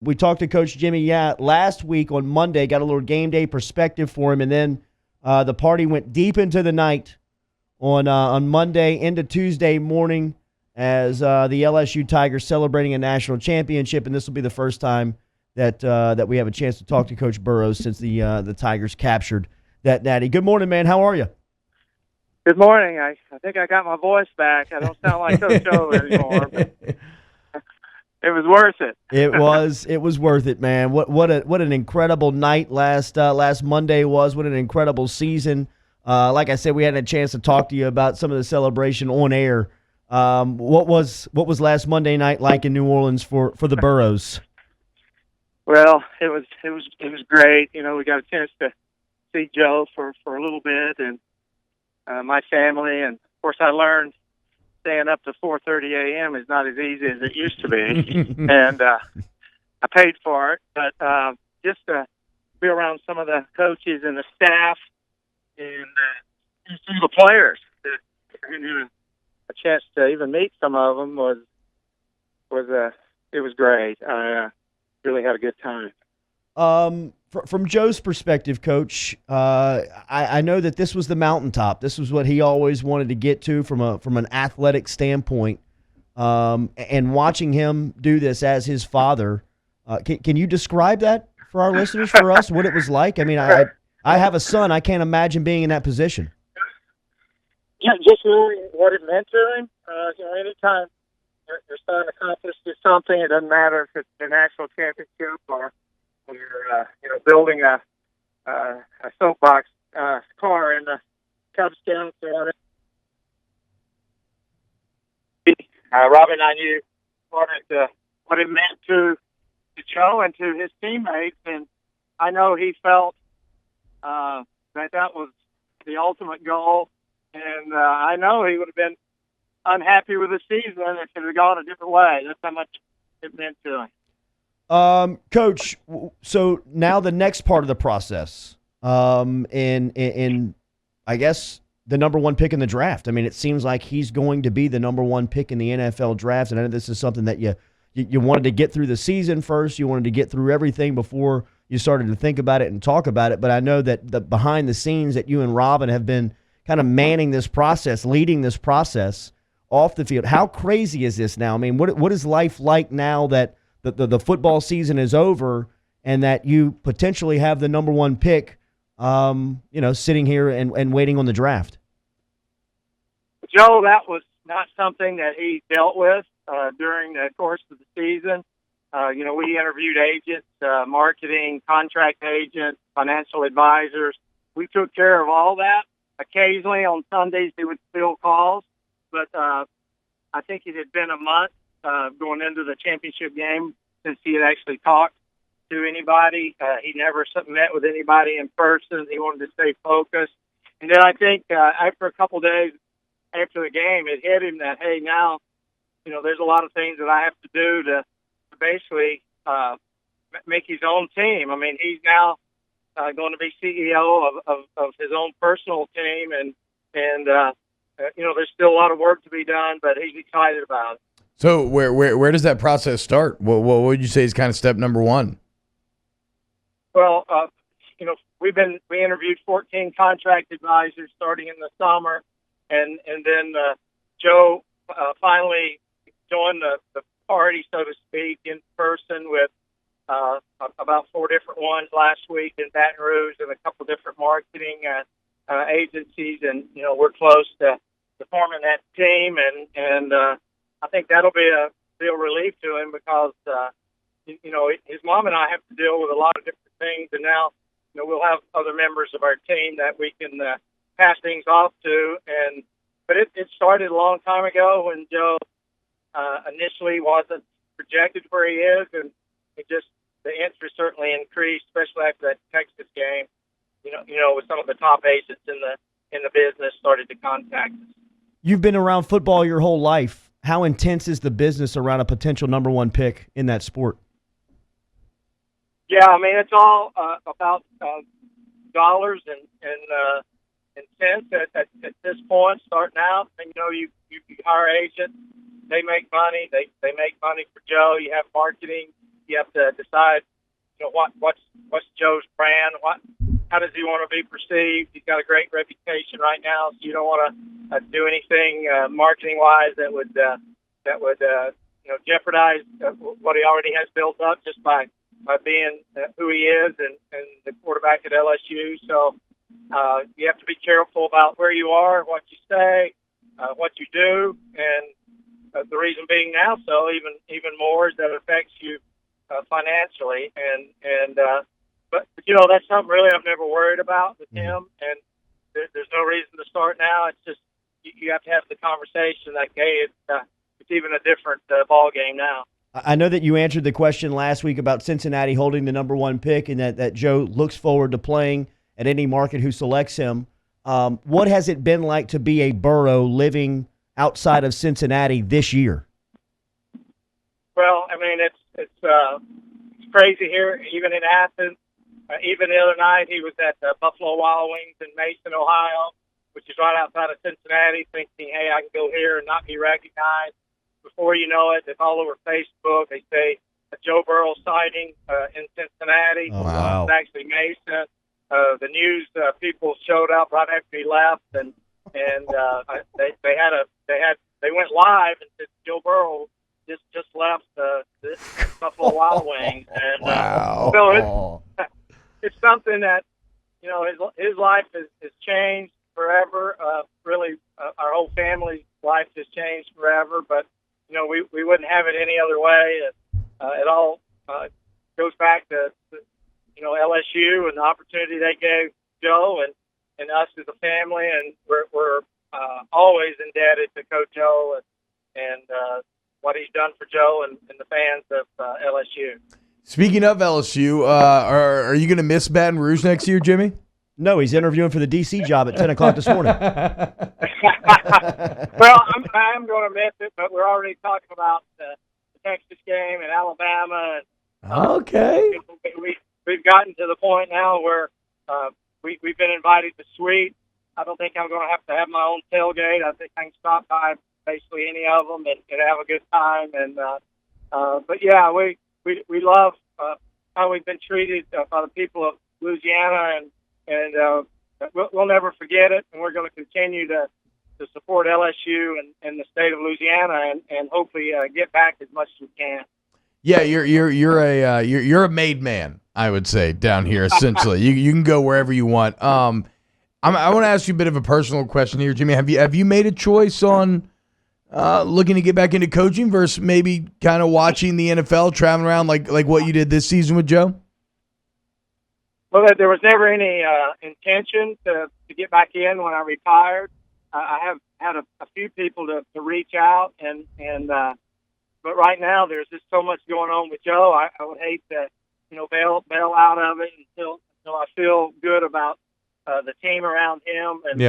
We talked to Coach Jimmy, last week on Monday, got a little game day perspective for him, and then the party went deep into the night on Monday into Tuesday morning as the LSU Tigers celebrating a national championship, and this will be the first time that we have a chance to talk to Coach Burrows since the Tigers captured that natty. Good morning, man. How are you? Good morning. I think I got my voice back. I don't sound like Coach O anymore, but it was worth it. It was worth it, man. What an incredible night last Monday was. What an incredible season. Like I said, we had a chance to talk to you about some of the celebration on air. What was last Monday night like in New Orleans for the Burrows? Well, it was great. You know, we got a chance to see Joe for a little bit, and my family, and of course I learned staying up to 4:30 a.m. is not as easy as it used to be, and I paid for it. But just to be around some of the coaches and the staff, and some of the players that I didn't have a chance to even meet some of them was it was great. I really had a good time. From Joe's perspective, Coach, I know that this was the mountaintop. This was what he always wanted to get to from an athletic standpoint. And watching him do this as his father, can you describe that for our listeners, for us, what it was like? I mean, I have a son. I can't imagine being in that position. Yeah, just really what it meant to him. Anytime your son accomplishes something, it doesn't matter if it's the national championship or building a soapbox car in the Cub Scouts or whatever. Robbie and I knew what it meant to Joe and to his teammates, and I know he felt that was the ultimate goal, and I know he would have been unhappy with the season if it had gone a different way. That's how much it meant to him. Coach, so now the next part of the process, in I guess the number one pick in the draft. I mean, it seems like he's going to be the number one pick in the NFL draft, and I know this is something that you wanted to get through the season first. You wanted to get through everything before you started to think about it and talk about it. But I know that the behind the scenes that you and Robin have been kind of manning this process, leading this process off the field. How crazy is this now? I mean, what is life like now that the football season is over and that you potentially have the number one pick, sitting here and waiting on the draft? Joe, that was not something that he dealt with during the course of the season. We interviewed agents, marketing, contract agents, financial advisors. We took care of all that. Occasionally on Sundays he would field calls, but I think it had been a month going into the championship game since he had actually talked to anybody. He never met with anybody in person. He wanted to stay focused. And then I think after a couple days after the game, it hit him that, hey, now, there's a lot of things that I have to do to basically make his own team. I mean, he's now going to be CEO of his own personal team, and there's still a lot of work to be done, but he's excited about it. So where does that process start? What would you say is kind of step number one? Well, we interviewed 14 contract advisors starting in the summer, and then Joe finally joined the party, so to speak, in person with about 4 different ones last week in Baton Rouge and a couple different marketing agencies, and we're close to forming that team, and I think that'll be a real relief to him because his mom and I have to deal with a lot of different things, and now we'll have other members of our team that we can pass things off to. But it started a long time ago when Joe initially wasn't projected where he is, and the interest certainly increased, especially after that Texas game. With some of the top agents in the business started to contact us. You've been around football your whole life. How intense is the business around a potential number one pick in that sport? Yeah, I mean, it's all about dollars and cents at this point, starting out. And, you hire agents, they make money. They make money for Joe. You have marketing, you have to decide, what's Joe's brand? How does he want to be perceived? He's got a great reputation right now, so you don't want to do anything marketing wise that would jeopardize what he already has built up just by being who he is and the quarterback at LSU. So you have to be careful about where you are, what you say, what you do, and the reason being now, so even more, is that it affects you financially. But that's something really I've never worried about with him, and there's no reason to start now. It's just you have to have the conversation like, hey, it's even a different ball game now. I know that you answered the question last week about Cincinnati holding the number 1 pick and that Joe looks forward to playing at any market who selects him. What has it been like to be a Burrow living outside of Cincinnati this year? Well, I mean, it's crazy here, even in Athens. Even the other night, he was at Buffalo Wild Wings in Mason, Ohio, which is right outside of Cincinnati, thinking, hey, I can go here and not be recognized. Before you know it, it's all over Facebook. They say a Joe Burrow sighting in Cincinnati. Oh, wow. It's actually Mason. The news people showed up right after he left, and they went live and said Joe Burrow just left the Buffalo Wild Wings, and wow. So it's something that his life has changed forever. Really, our whole family's life has changed forever, but we wouldn't have it any other way. It all goes back to LSU and the opportunity they gave Joe and us as a family, and we're always indebted to Coach Joe and what he's done for Joe and the fans of LSU. Speaking of LSU, are you going to miss Baton Rouge next year, Jimmy? No, he's interviewing for the D.C. job at 10 o'clock this morning. Well, I'm going to miss it, but we're already talking about the Texas game and Alabama. Okay. We've gotten to the point now where we've been invited to suite. I don't think I'm going to have my own tailgate. I think I can stop by basically any of them and have a good time. And but yeah, we love how we've been treated by the people of Louisiana, and we'll never forget it. And we're going to continue to support LSU and the state of Louisiana, and hopefully get back as much as we can. Yeah, you're a made man, I would say, down here. Essentially, you can go wherever you want. I want to ask you a bit of a personal question here, Jimmy. Have you made a choice on looking to get back into coaching versus maybe kind of watching the NFL, traveling around like what you did this season with Joe? Well, there was never any intention to get back in when I retired. I have had a few people to reach out, but right now there's just so much going on with Joe. I would hate to bail out of it until I feel good about the team around him and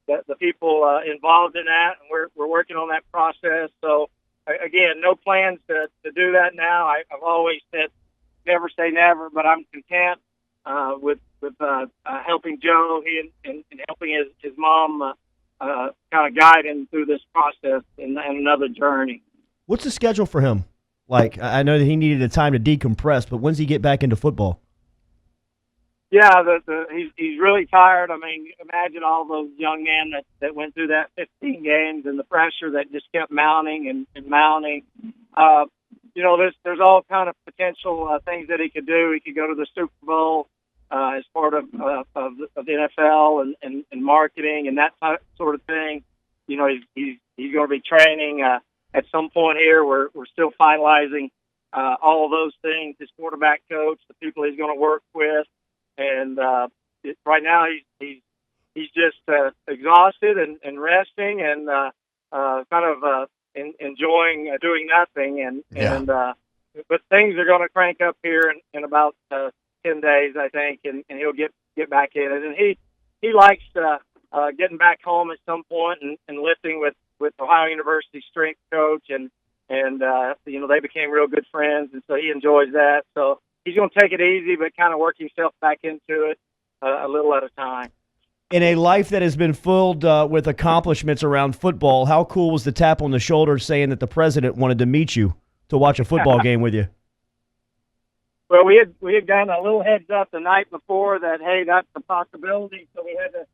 the people involved in that, and we're working on that process. So again, no plans to do that now. I've always said never say never, but I'm content with helping Joe and helping his mom kind of guide him through this process and another journey. What's the schedule for him? Like, I know that he needed a time to decompress, but when's he get back into football? Yeah, he's really tired. I mean, imagine all those young men that went through that 15 games and the pressure that just kept mounting and mounting. There's all kind of potential things that he could do. He could go to the Super Bowl as part of the NFL and marketing and that sort of thing. He's going to be training at some point here. We're still finalizing all of those things. His quarterback coach, the people he's going to work with. And right now he's just exhausted and resting and kind of enjoying doing nothing. But things are going to crank up here in about 10 days, I think, and he'll get back in it. And he likes getting back home at some point and lifting with Ohio University strength coach and they became real good friends, and so he enjoys that. So he's going to take it easy, but kind of work himself back into it a little at a time. In a life that has been filled with accomplishments around football, how cool was the tap on the shoulder saying that the president wanted to meet you to watch a football game with you? Well, we had gotten a little heads up the night before that, hey, that's a possibility. So we had to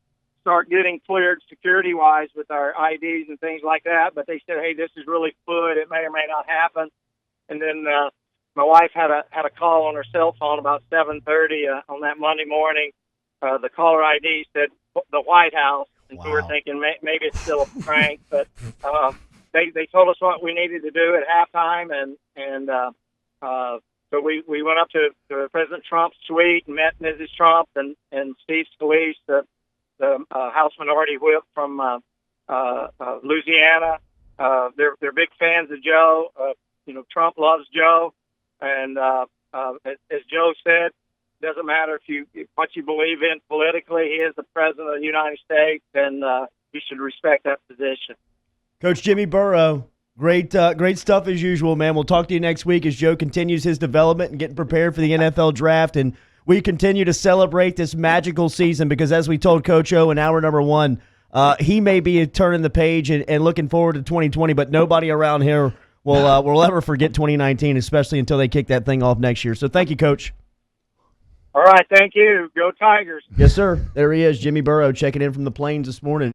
start getting cleared security-wise with our IDs and things like that. But they said, hey, this is really fluid. It may or may not happen. And then my wife had a call on her cell phone about 7:30 on that Monday morning. The caller ID said the White House, and so we're thinking maybe it's still a prank. But they told us what we needed to do at halftime, and so we went up to President Trump's suite and met Mrs. Trump and Steve Scalise, the House Minority Whip from Louisiana. They're big fans of Joe. Trump loves Joe, and as Joe said, doesn't matter what you believe in politically. He is the president of the United States, and you should respect that position. Coach Jimmy Burrow, great stuff as usual, man. We'll talk to you next week as Joe continues his development and getting prepared for the NFL draft, and we continue to celebrate this magical season because, as we told Coach O in hour number one, he may be turning the page and looking forward to 2020, but nobody around here will ever forget 2019, especially until they kick that thing off next year. So thank you, Coach. All right, thank you. Go Tigers. Yes, sir. There he is, Jimmy Burrow, checking in from the Plains this morning.